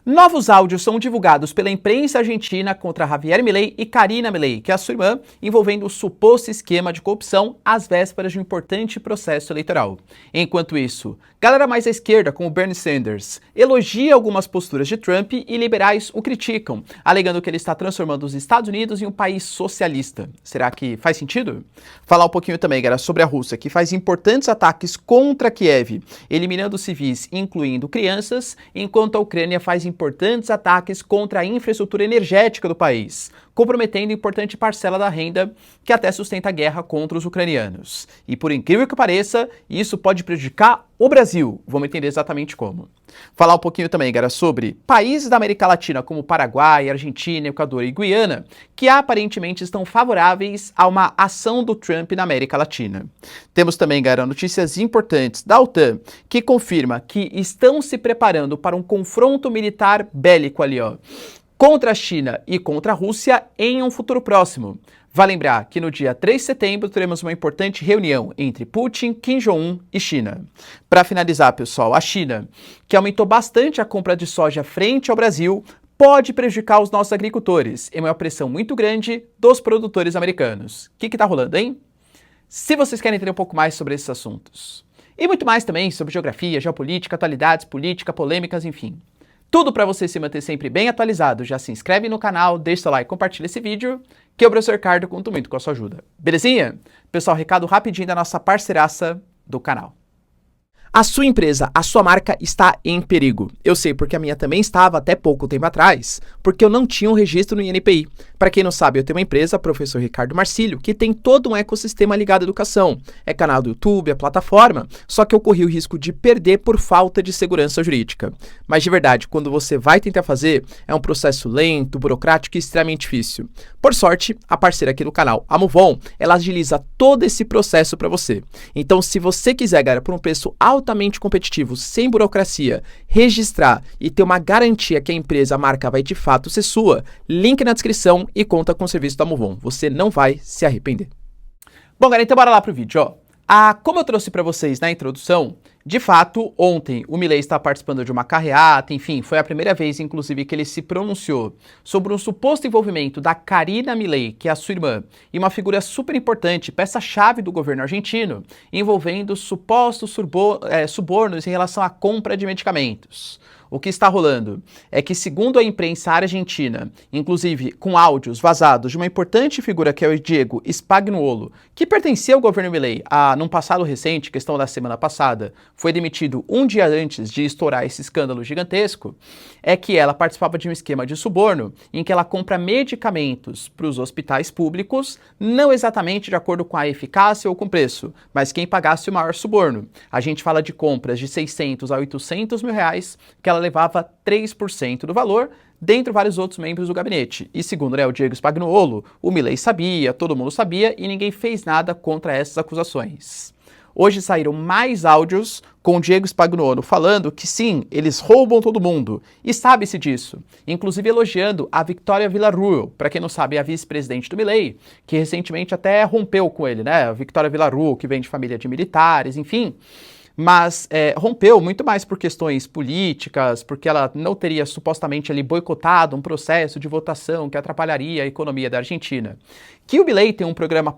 Novos áudios são divulgados pela imprensa argentina contra Javier Milei e Karina Milei, que é a sua irmã, envolvendo o suposto esquema de corrupção às vésperas de um importante processo eleitoral. Enquanto isso, galera mais à esquerda, como Bernie Sanders, elogia algumas posturas de Trump e liberais o criticam, alegando que ele está transformando os Estados Unidos em um país socialista. Será que faz sentido? Falar um pouquinho também, galera, sobre a Rússia, que faz importantes ataques contra Kiev, eliminando civis, incluindo crianças, enquanto a Ucrânia faz importantes ataques contra a infraestrutura energética do país, comprometendo importante parcela da renda que até sustenta a guerra contra os ucranianos. E por incrível que pareça, isso pode prejudicar o Brasil. Vamos entender exatamente como. Falar um pouquinho também, galera, sobre países da América Latina como Paraguai, Argentina, Equador e Guiana, que aparentemente estão favoráveis a uma ação do Trump na América Latina. Temos também, galera, notícias importantes da OTAN, que confirma que estão se preparando para um confronto militar bélico ali, ó, contra a China e contra a Rússia em um futuro próximo. Vale lembrar que no dia 3 de setembro teremos uma importante reunião entre Putin, Kim Jong-un e China. Para finalizar, pessoal, a China, que aumentou bastante a compra de soja frente ao Brasil, pode prejudicar os nossos agricultores em uma pressão muito grande dos produtores americanos. O que está rolando, hein? Se vocês querem entender um pouco mais sobre esses assuntos, e muito mais também sobre geografia, geopolítica, atualidades, política, polêmicas, enfim, tudo para você se manter sempre bem atualizado, já se inscreve no canal, deixa seu like e compartilha esse vídeo, que o professor Ricardo conta muito com a sua ajuda. Belezinha? Pessoal, recado rapidinho da nossa parceiraça do canal. A sua empresa, a sua marca está em perigo. Eu sei porque a minha também estava até pouco tempo atrás, porque eu não tinha um registro no INPI. Para quem não sabe, eu tenho uma empresa, professor Ricardo Marcílio, que tem todo um ecossistema ligado à educação. É canal do YouTube, é plataforma, só que eu corri o risco de perder por falta de segurança jurídica. Mas de verdade, quando você vai tentar fazer, é um processo lento, burocrático e extremamente difícil. Por sorte, a parceira aqui do canal, a Movon, ela agiliza todo esse processo para você. Então, se você quiser, galera, por um preço altamente competitivo, sem burocracia, registrar e ter uma garantia que a empresa, a marca vai de fato ser sua, link na descrição e conta com o serviço da Movon. Você não vai se arrepender. Bom, galera, então bora lá pro vídeo, ó. Como eu trouxe para vocês na introdução, de fato, ontem o Milei está participando de uma carreata, enfim, foi a primeira vez, inclusive, que ele se pronunciou sobre um suposto envolvimento da Karina Milei, que é a sua irmã, e uma figura super importante, peça-chave do governo argentino, envolvendo supostos subornos em relação à compra de medicamentos. O que está rolando é que, segundo a imprensa argentina, inclusive com áudios vazados de uma importante figura que é o Diego Spagnuolo, que pertencia ao governo Milei num passado recente, questão da semana passada, foi demitido um dia antes de estourar esse escândalo gigantesco, é que ela participava de um esquema de suborno em que ela compra medicamentos para os hospitais públicos, não exatamente de acordo com a eficácia ou com o preço, mas quem pagasse o maior suborno. A gente fala de compras de 600 a 800 mil reais, que ela levava 3% do valor, dentre vários outros membros do gabinete. E segundo, né, o Diego Spagnuolo, o Milei sabia, todo mundo sabia e ninguém fez nada contra essas acusações. Hoje saíram mais áudios com o Diego Spagnuolo falando que sim, eles roubam todo mundo, e sabe-se disso, inclusive elogiando a Victoria Villarruel, para quem não sabe, é a vice-presidente do Milei, que recentemente até rompeu com ele, né, a Victoria Villarruel, que vem de família de militares, enfim, mas rompeu muito mais por questões políticas, porque ela não teria supostamente ali boicotado um processo de votação que atrapalharia a economia da Argentina. Que o Milei tem um programa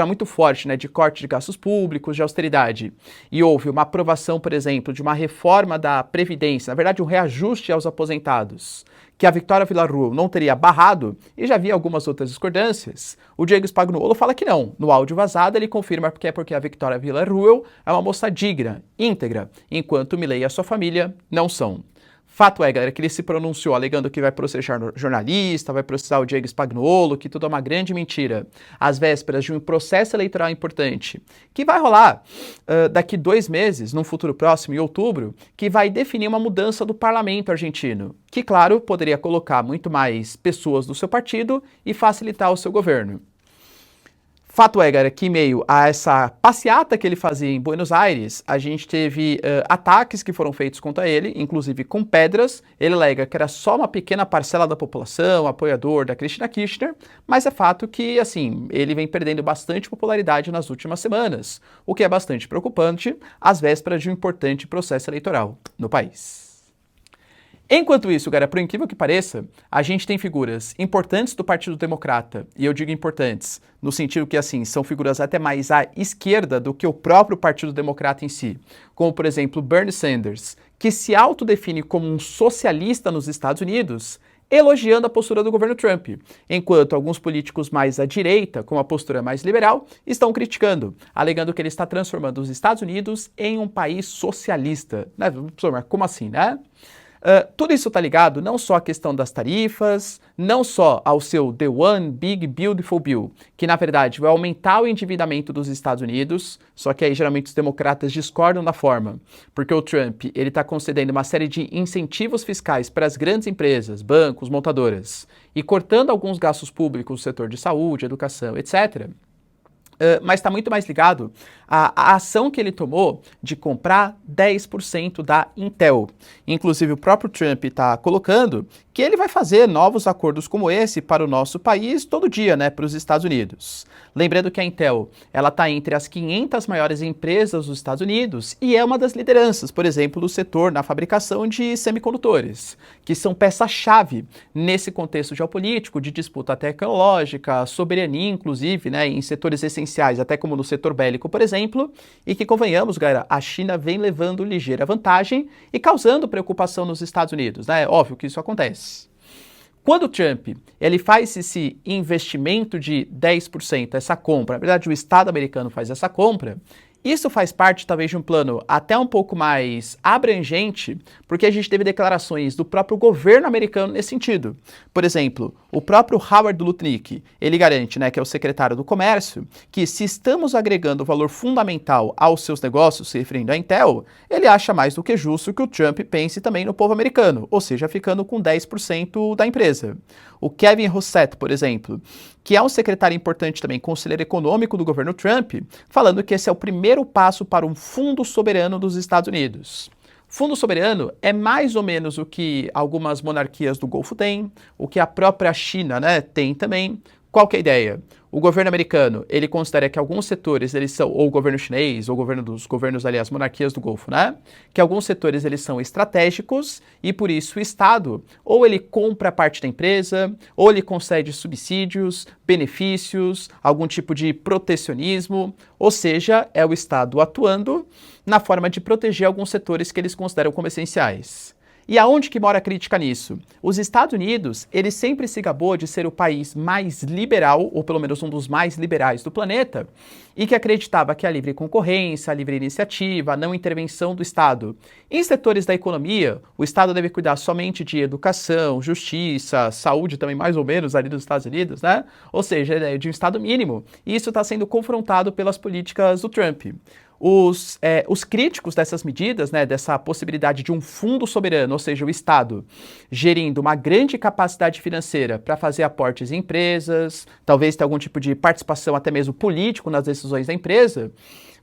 muito forte, né, de corte de gastos públicos, de austeridade, e houve uma aprovação, por exemplo, de uma reforma da Previdência, na verdade um reajuste aos aposentados, que a Victoria Villarruel não teria barrado, e já havia algumas outras discordâncias, o Diego Spagnuolo fala que não. No áudio vazado ele confirma que é porque a Victoria Villarruel é uma moça digna, íntegra, enquanto o Milei e a sua família não são. Fato é, galera, que ele se pronunciou alegando que vai processar jornalista, vai processar o Diego Spagnuolo, que tudo é uma grande mentira, às vésperas de um processo eleitoral importante, que vai rolar daqui 2 meses, num futuro próximo, em outubro, que vai definir uma mudança do parlamento argentino, que, claro, poderia colocar muito mais pessoas do seu partido e facilitar o seu governo. Fato é, galera, que em meio a essa passeata que ele fazia em Buenos Aires, a gente teve ataques que foram feitos contra ele, inclusive com pedras. Ele alega que era só uma pequena parcela da população, apoiador da Cristina Kirchner, mas é fato que, assim, ele vem perdendo bastante popularidade nas últimas semanas, o que é bastante preocupante às vésperas de um importante processo eleitoral no país. Enquanto isso, cara, por incrível que pareça, a gente tem figuras importantes do Partido Democrata, e eu digo importantes, no sentido que, assim, são figuras até mais à esquerda do que o próprio Partido Democrata em si, como, por exemplo, Bernie Sanders, que se autodefine como um socialista nos Estados Unidos, elogiando a postura do governo Trump, enquanto alguns políticos mais à direita, com a postura mais liberal, estão criticando, alegando que ele está transformando os Estados Unidos em um país socialista. Né? Mas como assim, né? Tudo isso está ligado não só à questão das tarifas, não só ao seu The One Big Beautiful Bill, que na verdade vai aumentar o endividamento dos Estados Unidos, só que aí geralmente os democratas discordam da forma, porque o Trump ele está concedendo uma série de incentivos fiscais para as grandes empresas, bancos, montadoras, e cortando alguns gastos públicos no setor de saúde, educação, etc., mas está muito mais ligado à ação que ele tomou de comprar 10% da Intel. Inclusive, o próprio Trump está colocando que ele vai fazer novos acordos como esse para o nosso país todo dia, né, para os Estados Unidos. Lembrando que a Intel ela está entre as 500 maiores empresas dos Estados Unidos e é uma das lideranças, por exemplo, do setor na fabricação de semicondutores, que são peça-chave nesse contexto geopolítico de disputa tecnológica, soberania, inclusive, né, em setores essenciais, até como no setor bélico, por exemplo, e que, convenhamos, galera, a China vem levando ligeira vantagem e causando preocupação nos Estados Unidos, né? É óbvio que isso acontece. Quando o Trump ele faz esse investimento de 10%, essa compra, na verdade o Estado americano faz essa compra, isso faz parte talvez de um plano até um pouco mais abrangente, porque a gente teve declarações do próprio governo americano nesse sentido. Por exemplo, o próprio Howard Lutnick, ele garante, né, que é o secretário do Comércio, que se estamos agregando valor fundamental aos seus negócios, se referindo à Intel, ele acha mais do que justo que o Trump pense também no povo americano, ou seja, ficando com 10% da empresa. O Kevin Rossett, por exemplo, que é um secretário importante também, conselheiro econômico do governo Trump, falando que esse é o primeiro passo para um fundo soberano dos Estados Unidos. Fundo soberano é mais ou menos o que algumas monarquias do Golfo têm, o que a própria China, né, tem também. Qual que é a ideia? O governo americano, ele considera que alguns setores, eles são, ou o governo chinês, ou o governo dos governos, aliás, monarquias do Golfo, né? Que alguns setores, eles são estratégicos e, por isso, o Estado, ou ele compra parte da empresa, ou ele concede subsídios, benefícios, algum tipo de protecionismo, ou seja, é o Estado atuando na forma de proteger alguns setores que eles consideram como essenciais. E aonde que mora a crítica nisso? Os Estados Unidos, ele sempre se gabou de ser o país mais liberal, ou pelo menos um dos mais liberais do planeta, e que acreditava que a livre concorrência, a livre iniciativa, a não intervenção do Estado. Em setores da economia, o Estado deve cuidar somente de educação, justiça, saúde também mais ou menos ali dos Estados Unidos, né? Ou seja, de um Estado mínimo. E isso está sendo confrontado pelas políticas do Trump. Os críticos dessas medidas, né, dessa possibilidade de um fundo soberano, ou seja, o Estado gerindo uma grande capacidade financeira para fazer aportes em empresas, talvez ter algum tipo de participação até mesmo político nas decisões da empresa,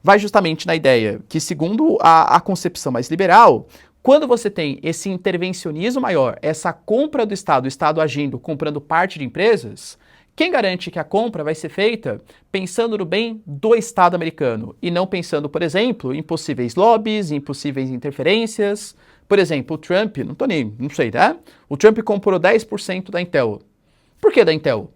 vai justamente na ideia que, segundo a concepção mais liberal, quando você tem esse intervencionismo maior, essa compra do Estado, o Estado agindo, comprando parte de empresas, quem garante que a compra vai ser feita pensando no bem do Estado americano e não pensando, por exemplo, em possíveis lobbies, em possíveis interferências? Por exemplo, o Trump, não sei, né? O Trump comprou 10% da Intel. Por que da Intel?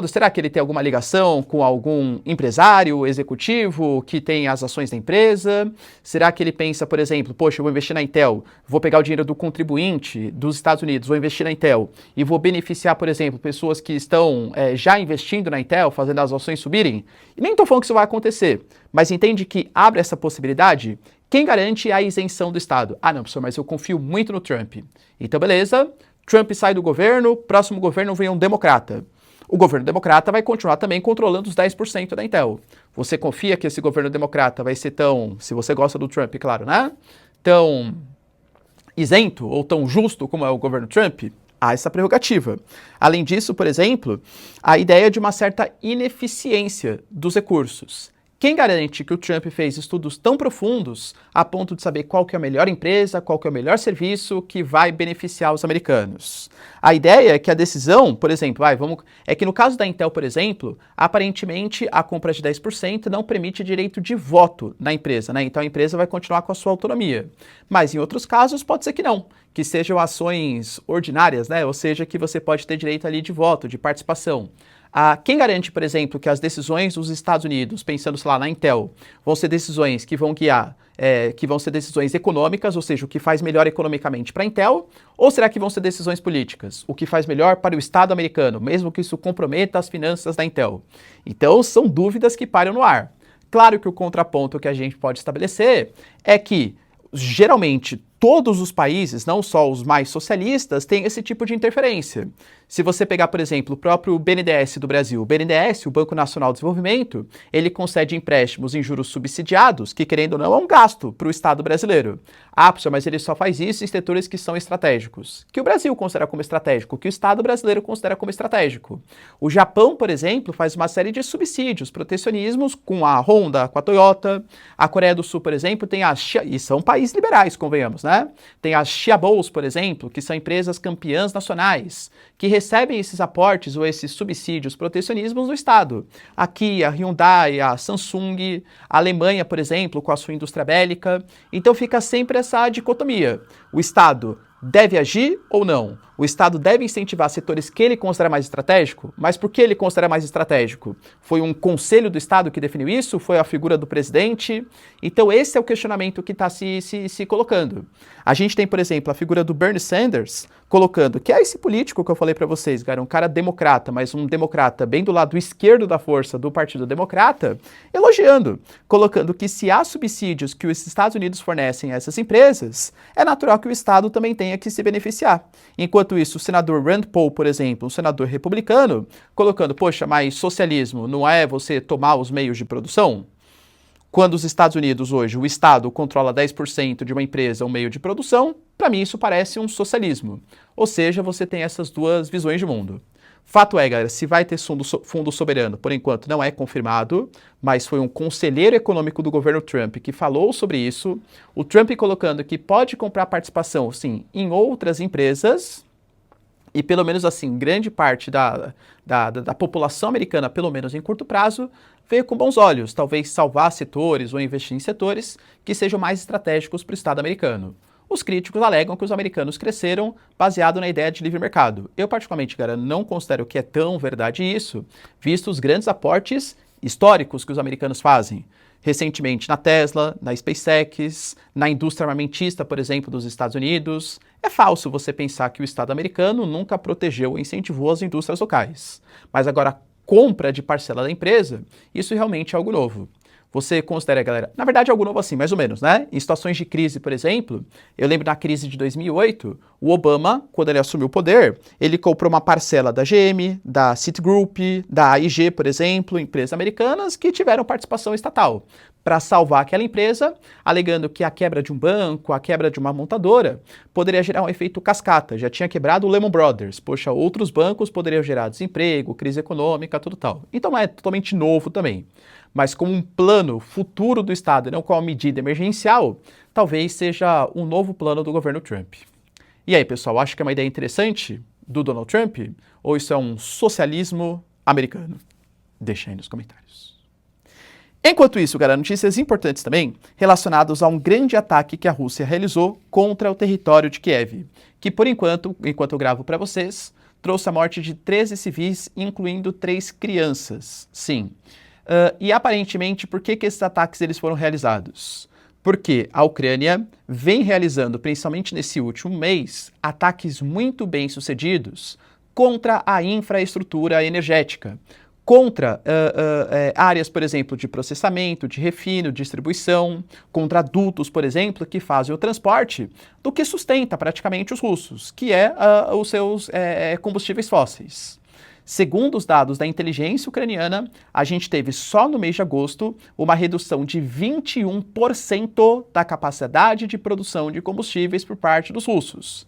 Será que ele tem alguma ligação com algum empresário, executivo que tem as ações da empresa? Será que ele pensa, por exemplo, poxa, eu vou investir na Intel, vou pegar o dinheiro do contribuinte dos Estados Unidos, vou investir na Intel e vou beneficiar, por exemplo, pessoas que estão já investindo na Intel, fazendo as ações subirem? E nem estou falando que isso vai acontecer, mas entende que abre essa possibilidade? Quem garante a isenção do Estado? Ah, não, professor, mas eu confio muito no Trump. Então, beleza, Trump sai do governo, próximo governo vem um democrata. O governo democrata vai continuar também controlando os 10% da Intel. Você confia que esse governo democrata vai ser tão, se você gosta do Trump, claro, né? Tão isento ou tão justo como é o governo Trump? Há essa prerrogativa. Além disso, por exemplo, a ideia de uma certa ineficiência dos recursos. quem garante que o Trump fez estudos tão profundos a ponto de saber qual que é a melhor empresa, qual que é o melhor serviço que vai beneficiar os americanos? A ideia é que a decisão, por exemplo, é que no caso da Intel, por exemplo, aparentemente a compra de 10% não permite direito de voto na empresa, né? Então a empresa vai continuar com a sua autonomia. Mas em outros casos pode ser que não, que sejam ações ordinárias, né? Ou seja, que você pode ter direito ali de voto, de participação. Quem garante, por exemplo, que as decisões dos Estados Unidos, pensando, sei lá, na Intel, vão ser decisões que vão guiar, que vão ser decisões econômicas, ou seja, o que faz melhor economicamente para a Intel, ou será que vão ser decisões políticas, o que faz melhor para o Estado americano, mesmo que isso comprometa as finanças da Intel? Então, são dúvidas que param no ar. Claro que o contraponto que a gente pode estabelecer é que, geralmente, todos os países, não só os mais socialistas, têm esse tipo de interferência. Se você pegar, por exemplo, o próprio BNDES do Brasil, o BNDES, o Banco Nacional de Desenvolvimento, ele concede empréstimos em juros subsidiados, que querendo ou não é um gasto para o Estado brasileiro. Professor, mas ele só faz isso em setores que são estratégicos. Que o Brasil considera como estratégico, que o Estado brasileiro considera como estratégico. O Japão, por exemplo, faz uma série de subsídios, protecionismos com a Honda, com a Toyota. A Coreia do Sul, por exemplo, tem e são países liberais, convenhamos, né? Tem as Xiaobos, por exemplo, que são empresas campeãs nacionais, que recebem esses aportes ou esses subsídios protecionismos do Estado. Aqui a Hyundai, a Samsung, a Alemanha, por exemplo, com a sua indústria bélica. Então fica sempre essa dicotomia. O Estado deve agir ou não? O Estado deve incentivar setores que ele considera mais estratégico? Mas por que ele considera mais estratégico? Foi um conselho do Estado que definiu isso? Foi a figura do presidente? Então esse é o questionamento que está se colocando. A gente tem, por exemplo, a figura do Bernie Sanders colocando, que é esse político que eu falei para vocês, cara, um cara democrata, mas um democrata bem do lado esquerdo da força do Partido Democrata, elogiando, colocando que se há subsídios que os Estados Unidos fornecem a essas empresas, é natural que o Estado também tenha que se beneficiar. Enquanto isso, o senador Rand Paul, por exemplo, um senador republicano, colocando, poxa, mas socialismo não é você tomar os meios de produção? Quando os Estados Unidos hoje, o Estado controla 10% de uma empresa ou meio de produção, para mim isso parece um socialismo. Ou seja, você tem essas duas visões de mundo. Fato é, galera, se vai ter fundo soberano, por enquanto não é confirmado, mas foi um conselheiro econômico do governo Trump que falou sobre isso. O Trump colocando que pode comprar participação, sim, em outras empresas, e pelo menos assim, grande parte da população americana, pelo menos em curto prazo, veio com bons olhos, talvez salvar setores ou investir em setores que sejam mais estratégicos para o Estado americano. Os críticos alegam que os americanos cresceram baseado na ideia de livre mercado. Eu, particularmente, cara, não considero que é tão verdade isso, visto os grandes aportes históricos que os americanos fazem. Recentemente na Tesla, na SpaceX, na indústria armamentista, por exemplo, dos Estados Unidos. É falso você pensar que o Estado americano nunca protegeu ou incentivou as indústrias locais. Mas agora, a compra de parcela da empresa, isso realmente é algo novo. Você considera, galera, na verdade é algo novo assim, mais ou menos, né? Em situações de crise, por exemplo, eu lembro na crise de 2008, o Obama, quando ele assumiu o poder, ele comprou uma parcela da GM, da Citigroup, da AIG, por exemplo, empresas americanas que tiveram participação estatal, para salvar aquela empresa, alegando que a quebra de um banco, a quebra de uma montadora, poderia gerar um efeito cascata. Já tinha quebrado o Lehman Brothers. Poxa, outros bancos poderiam gerar desemprego, crise econômica, tudo tal. Então não é totalmente novo também. Mas como um plano futuro do Estado e não como uma medida emergencial, talvez seja um novo plano do governo Trump. E aí, pessoal, acha que é uma ideia interessante do Donald Trump? Ou isso é um socialismo americano? Deixa aí nos comentários. Enquanto isso, galera, notícias importantes também relacionadas a um grande ataque que a Rússia realizou contra o território de Kiev, que por enquanto eu gravo para vocês, trouxe a morte de 13 civis, incluindo 3 crianças. Sim. E aparentemente, por que esses ataques eles foram realizados? Porque a Ucrânia vem realizando, principalmente nesse último mês, ataques muito bem sucedidos contra a infraestrutura energética, contra áreas, por exemplo, de processamento, de refino, distribuição, contra dutos, por exemplo, que fazem o transporte do que sustenta praticamente os russos, que os seus combustíveis fósseis. Segundo os dados da inteligência ucraniana, a gente teve só no mês de agosto uma redução de 21% da capacidade de produção de combustíveis por parte dos russos.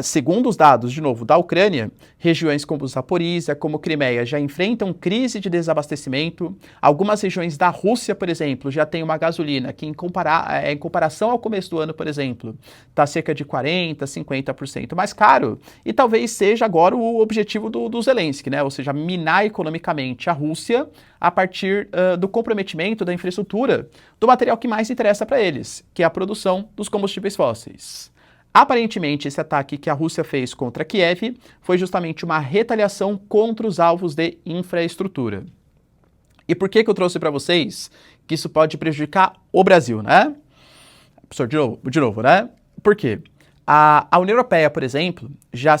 Segundo os dados, de novo, da Ucrânia, regiões como Zaporizhia, como Crimeia, já enfrentam crise de desabastecimento. Algumas regiões da Rússia, por exemplo, já tem uma gasolina que, em comparação ao começo do ano, por exemplo, está cerca de 40%, 50% mais caro. E talvez seja agora o objetivo do Zelensky, né? Ou seja, minar economicamente a Rússia a partir do comprometimento da infraestrutura do material que mais interessa para eles, que é a produção dos combustíveis fósseis. Aparentemente, esse ataque que a Rússia fez contra Kiev foi justamente uma retaliação contra os alvos de infraestrutura. E por que eu trouxe para vocês que isso pode prejudicar o Brasil, né? Professor, de novo, né? Por quê? A União Europeia, por exemplo, já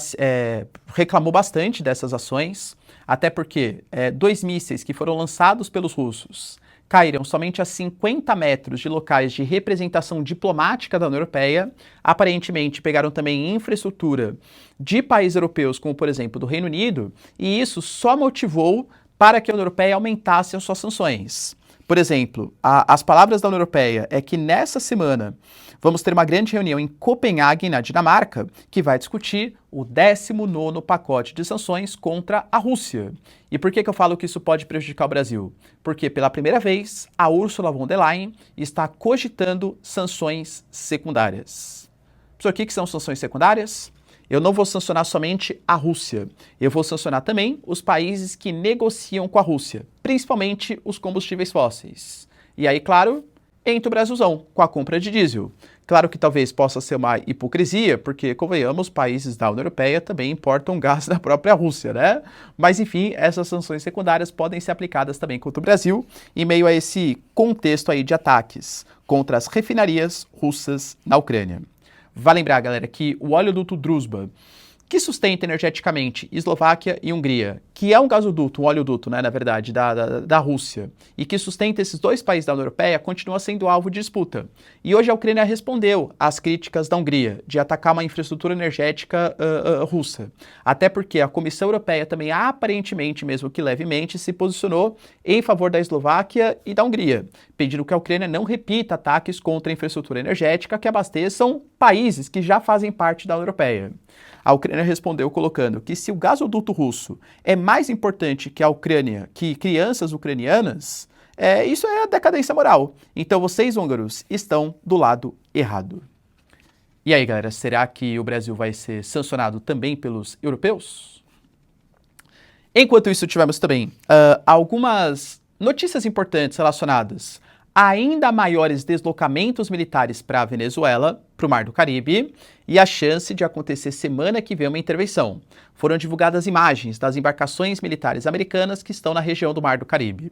reclamou bastante dessas ações, até porque 2 mísseis que foram lançados pelos russos caíram somente a 50 metros de locais de representação diplomática da União Europeia. Aparentemente pegaram também infraestrutura de países europeus, como por exemplo do Reino Unido, e isso só motivou para que a União Europeia aumentasse as suas sanções. Por exemplo, as palavras da União Europeia é que nessa semana vamos ter uma grande reunião em Copenhague, na Dinamarca, que vai discutir o 19º pacote de sanções contra a Rússia. E por que eu falo que isso pode prejudicar o Brasil? Porque pela primeira vez a Ursula von der Leyen está cogitando sanções secundárias. Professor, o que são sanções secundárias? Eu não vou sancionar somente a Rússia, eu vou sancionar também os países que negociam com a Rússia, principalmente os combustíveis fósseis. E aí, claro, entra o Brasilzão, com a compra de diesel. Claro que talvez possa ser uma hipocrisia, porque, convenhamos, países da União Europeia também importam gás da própria Rússia, né? Mas, enfim, essas sanções secundárias podem ser aplicadas também contra o Brasil, em meio a esse contexto aí de ataques contra as refinarias russas na Ucrânia. Vale lembrar, galera, que o oleoduto Druzhba, que sustenta energeticamente Eslováquia e Hungria, que é um gasoduto, um oleoduto, né, na verdade, da Rússia, e que sustenta esses 2 países da União Europeia, continua sendo alvo de disputa. E hoje a Ucrânia respondeu às críticas da Hungria de atacar uma infraestrutura energética russa. Até porque a Comissão Europeia também, aparentemente, mesmo que levemente, se posicionou em favor da Eslováquia e da Hungria, pedindo que a Ucrânia não repita ataques contra a infraestrutura energética que abasteçam países que já fazem parte da União Europeia. A Ucrânia respondeu colocando que se o gasoduto russo é mais importante que a Ucrânia, que crianças ucranianas, isso é a decadência moral. Então vocês, húngaros, estão do lado errado. E aí, galera, será que o Brasil vai ser sancionado também pelos europeus? Enquanto isso, tivemos também algumas notícias importantes relacionadas a ainda maiores deslocamentos militares para a Venezuela, para o Mar do Caribe, e a chance de acontecer semana que vem uma intervenção. Foram divulgadas imagens das embarcações militares americanas que estão na região do Mar do Caribe.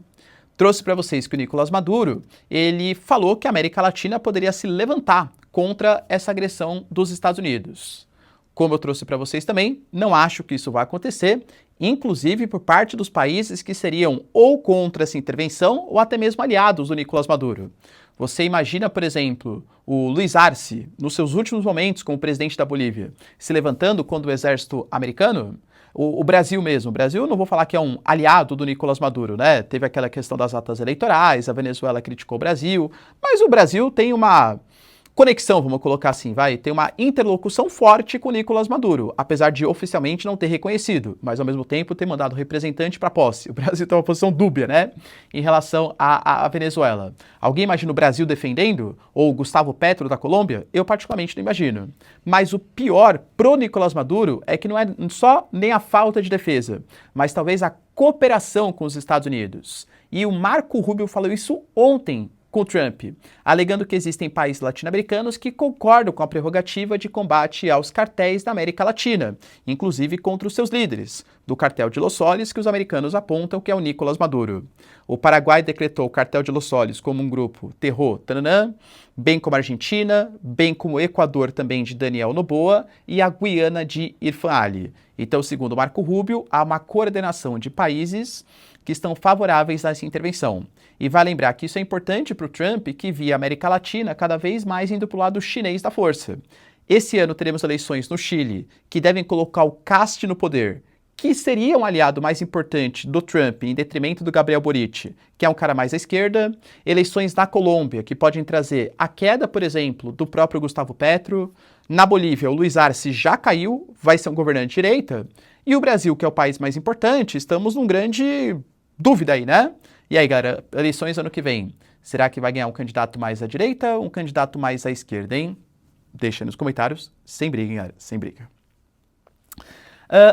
Trouxe para vocês que o Nicolás Maduro, ele falou que a América Latina poderia se levantar contra essa agressão dos Estados Unidos. Como eu trouxe para vocês também, não acho que isso vai acontecer, inclusive por parte dos países que seriam ou contra essa intervenção ou até mesmo aliados do Nicolás Maduro. Você imagina, por exemplo, o Luiz Arce, nos seus últimos momentos como presidente da Bolívia, se levantando contra o exército americano? O Brasil mesmo. O Brasil, eu não vou falar que é um aliado do Nicolás Maduro, né? Teve aquela questão das atas eleitorais, a Venezuela criticou o Brasil, mas o Brasil tem uma conexão, vamos colocar assim, tem uma interlocução forte com o Nicolás Maduro, apesar de oficialmente não ter reconhecido, mas ao mesmo tempo ter mandado representante para posse. O Brasil tem uma posição dúbia, né, em relação à Venezuela. Alguém imagina o Brasil defendendo? Ou Gustavo Petro da Colômbia? Eu particularmente não imagino. Mas o pior pro Nicolás Maduro é que não é só nem a falta de defesa, mas talvez a cooperação com os Estados Unidos. E o Marco Rubio falou isso ontem com o Trump, alegando que existem países latino-americanos que concordam com a prerrogativa de combate aos cartéis da América Latina, inclusive contra os seus líderes, do cartel de Los Soles, que os americanos apontam que é o Nicolás Maduro. O Paraguai decretou o cartel de Los Soles como um grupo terror, tananã, bem como a Argentina, bem como o Equador também de Daniel Noboa e a Guiana de Irfan Ali. Então, segundo Marco Rubio, há uma coordenação de países que estão favoráveis a essa intervenção. E vai lembrar que isso é importante para o Trump, que via a América Latina cada vez mais indo para o lado chinês da força. Esse ano teremos eleições no Chile, que devem colocar o Cast no poder, que seria um aliado mais importante do Trump em detrimento do Gabriel Boric, que é um cara mais à esquerda, eleições na Colômbia, que podem trazer a queda, por exemplo, do próprio Gustavo Petro, na Bolívia o Luiz Arce já caiu, vai ser um governante de direita, e o Brasil, que é o país mais importante, estamos num grande dúvida aí, né? E aí, galera, eleições ano que vem, será que vai ganhar um candidato mais à direita ou um candidato mais à esquerda, hein? Deixa nos comentários, sem briga, hein, galera, sem briga.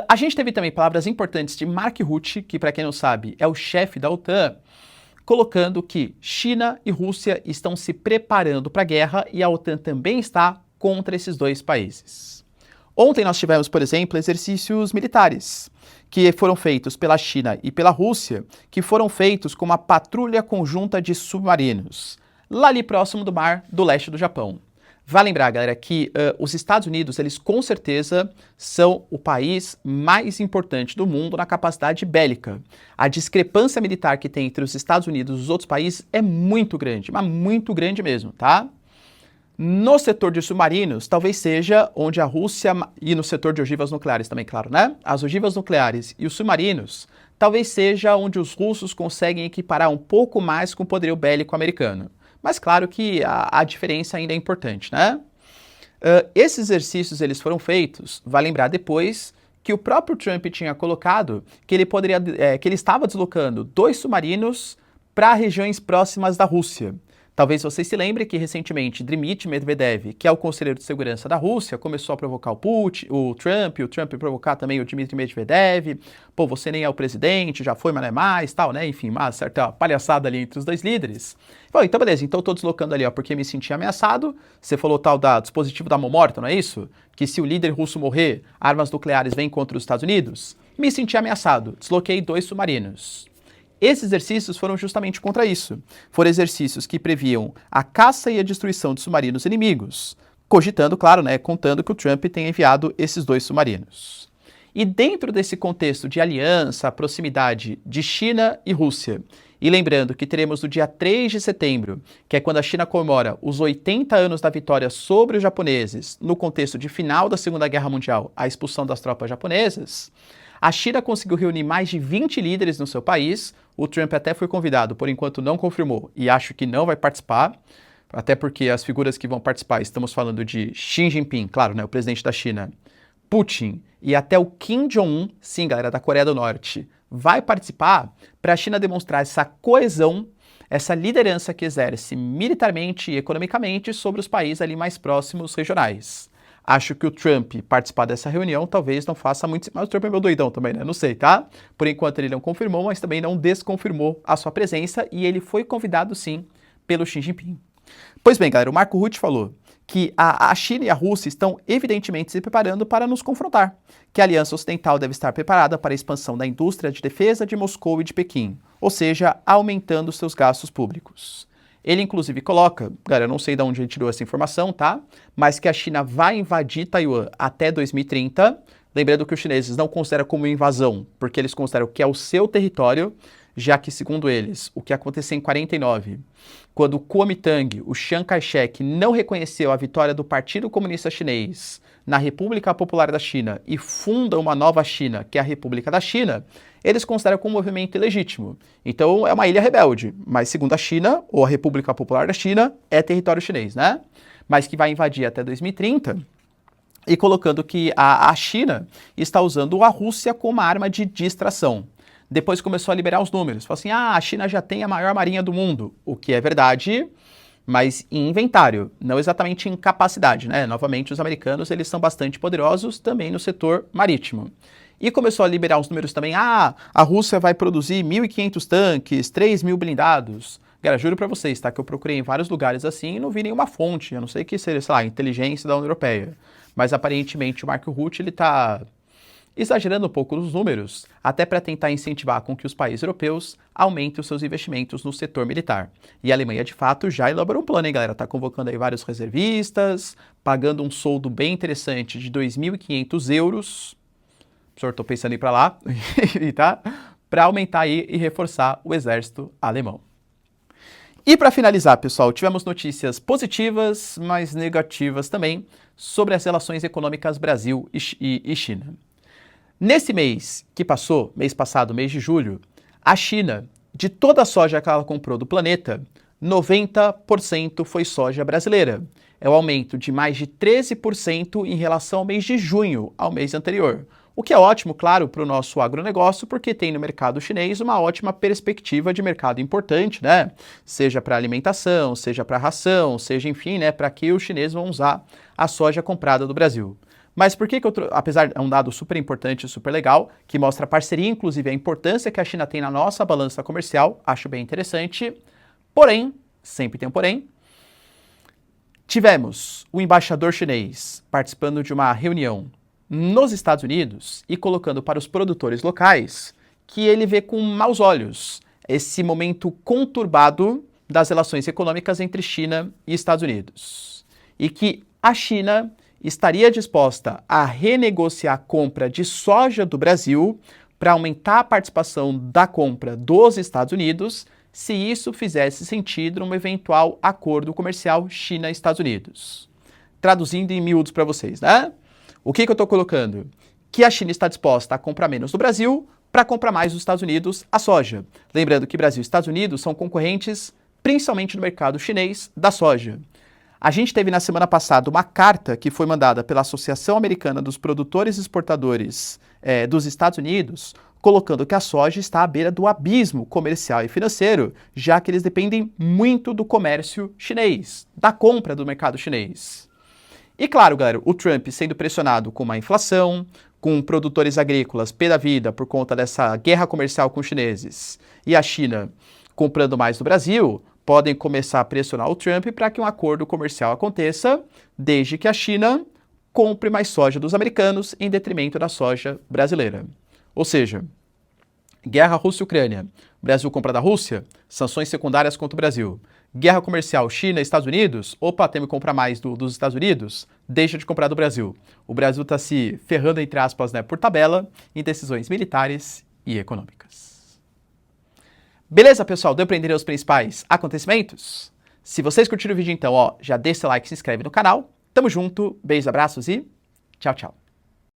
A gente teve também palavras importantes de Mark Rutte, que para quem não sabe é o chefe da OTAN, colocando que China e Rússia estão se preparando para a guerra e a OTAN também está contra esses dois países. Ontem nós tivemos, por exemplo, exercícios militares que foram feitos pela China e pela Rússia, que foram feitos com uma patrulha conjunta de submarinos, lá ali próximo do mar do leste do Japão. Vale lembrar, galera, que os Estados Unidos, eles com certeza são o país mais importante do mundo na capacidade bélica. A discrepância militar que tem entre os Estados Unidos e os outros países é muito grande, mas muito grande mesmo, tá? No setor de submarinos, talvez seja onde a Rússia, e no setor de ogivas nucleares também, claro, né? As ogivas nucleares e os submarinos, talvez seja onde os russos conseguem equiparar um pouco mais com o poderio bélico americano. Mas claro que a diferença ainda é importante, né? Esses exercícios eles foram feitos, vai lembrar depois, que o próprio Trump tinha colocado que ele que ele estava deslocando 2 submarinos para regiões próximas da Rússia. Talvez você se lembre que recentemente Dmitry Medvedev, que é o conselheiro de segurança da Rússia, começou a provocar o Trump provocar também o Dmitry Medvedev. Pô, você nem é o presidente, já foi, mas não é mais, tal, né? Enfim, uma certa palhaçada ali entre os dois líderes. Bom, então beleza, então eu tô deslocando ali, ó, porque me senti ameaçado. Você falou tal da dispositivo da mão morta, não é isso? Que se o líder russo morrer, armas nucleares vêm contra os Estados Unidos? Me senti ameaçado, desloquei 2 submarinos. Esses exercícios foram justamente contra isso. Foram exercícios que previam a caça e a destruição de submarinos inimigos, cogitando, claro, né, contando que o Trump tenha enviado esses 2 submarinos. E dentro desse contexto de aliança, proximidade de China e Rússia, e lembrando que teremos no dia 3 de setembro, que é quando a China comemora os 80 anos da vitória sobre os japoneses, no contexto de final da Segunda Guerra Mundial, a expulsão das tropas japonesas, a China conseguiu reunir mais de 20 líderes no seu país. O Trump até foi convidado, por enquanto não confirmou e acho que não vai participar, até porque as figuras que vão participar, estamos falando de Xi Jinping, claro, né, o presidente da China, Putin e até o Kim Jong-un, sim, galera, da Coreia do Norte, vai participar para a China demonstrar essa coesão, essa liderança que exerce militarmente e economicamente sobre os países ali mais próximos regionais. Acho que o Trump participar dessa reunião talvez não faça muito... Mas o Trump é meu doidão também, né? Não sei, tá? Por enquanto ele não confirmou, mas também não desconfirmou a sua presença e ele foi convidado, sim, pelo Xi Jinping. Pois bem, galera, o Marco Rutte falou que a China e a Rússia estão evidentemente se preparando para nos confrontar, que a Aliança Ocidental deve estar preparada para a expansão da indústria de defesa de Moscou e de Pequim, ou seja, aumentando seus gastos públicos. Ele, inclusive, coloca, galera, eu não sei de onde ele tirou essa informação, tá? Mas que a China vai invadir Taiwan até 2030. Lembrando que os chineses não consideram como invasão, porque eles consideram que é o seu território, já que, segundo eles, o que aconteceu em 49, quando o Kuomintang, o Chiang Kai-shek, não reconheceu a vitória do Partido Comunista Chinês na República Popular da China e funda uma nova China, que é a República da China, eles consideram como um movimento ilegítimo. Então é uma ilha rebelde, mas segundo a China, ou a República Popular da China, é território chinês, né? Mas que vai invadir até 2030, e colocando que a China está usando a Rússia como arma de distração. Depois começou a liberar os números, falou assim, a China já tem a maior marinha do mundo, o que é verdade, mas em inventário, não exatamente em capacidade, né? Novamente, os americanos, eles são bastante poderosos também no setor marítimo. E começou a liberar os números também, a Rússia vai produzir 1.500 tanques, 3.000 blindados. Galera, juro pra vocês, tá? Que eu procurei em vários lugares assim e não vi nenhuma fonte, a não ser que seja, sei lá, inteligência da União Europeia. Mas aparentemente o Marco Rutte, ele tá exagerando um pouco os números, até para tentar incentivar com que os países europeus aumentem os seus investimentos no setor militar. E a Alemanha, de fato, já elaborou um plano, hein, galera? Tá convocando aí vários reservistas, pagando um soldo bem interessante de 2.500 euros. Professor, tô pensando em ir para lá, tá? Para aumentar aí e reforçar o exército alemão. E para finalizar, pessoal, tivemos notícias positivas, mas negativas também, sobre as relações econômicas Brasil e China. Nesse mês que passou, mês passado, mês de julho, a China, de toda a soja que ela comprou do planeta, 90% foi soja brasileira. É um aumento de mais de 13% em relação ao mês de junho, ao mês anterior. O que é ótimo, claro, para o nosso agronegócio, porque tem no mercado chinês uma ótima perspectiva de mercado importante, né? Seja para alimentação, seja para ração, seja, enfim, né, para que os chineses vão usar a soja comprada do Brasil. Mas por que apesar é um dado super importante, super legal, que mostra a parceria, inclusive a importância que a China tem na nossa balança comercial, acho bem interessante. Porém, sempre tem um porém, tivemos o embaixador chinês participando de uma reunião nos Estados Unidos e colocando para os produtores locais que ele vê com maus olhos esse momento conturbado das relações econômicas entre China e Estados Unidos. E que a China estaria disposta a renegociar a compra de soja do Brasil para aumentar a participação da compra dos Estados Unidos, se isso fizesse sentido num eventual acordo comercial China-Estados Unidos. Traduzindo em miúdos para vocês, né? O que eu estou colocando? Que a China está disposta a comprar menos do Brasil para comprar mais dos Estados Unidos a soja. Lembrando que Brasil e Estados Unidos são concorrentes principalmente no mercado chinês da soja. A gente teve na semana passada uma carta que foi mandada pela Associação Americana dos Produtores e Exportadores dos Estados Unidos, colocando que a soja está à beira do abismo comercial e financeiro, já que eles dependem muito do comércio chinês, da compra do mercado chinês. E claro, galera, o Trump sendo pressionado com uma inflação, com produtores agrícolas pé da vida por conta dessa guerra comercial com os chineses, e a China comprando mais do Brasil, podem começar a pressionar o Trump para que um acordo comercial aconteça, desde que a China compre mais soja dos americanos em detrimento da soja brasileira. Ou seja, guerra Rússia-Ucrânia, Brasil compra da Rússia, sanções secundárias contra o Brasil. Guerra comercial China-Estados Unidos, opa, temos que comprar mais dos Estados Unidos, deixa de comprar do Brasil. O Brasil está se ferrando, entre aspas, né, por tabela, em decisões militares e econômicas. Beleza, pessoal? Deu para entender os principais acontecimentos? Se vocês curtiram o vídeo, então, ó, já deixa seu like e se inscreve no canal. Tamo junto, beijos, abraços e tchau, tchau.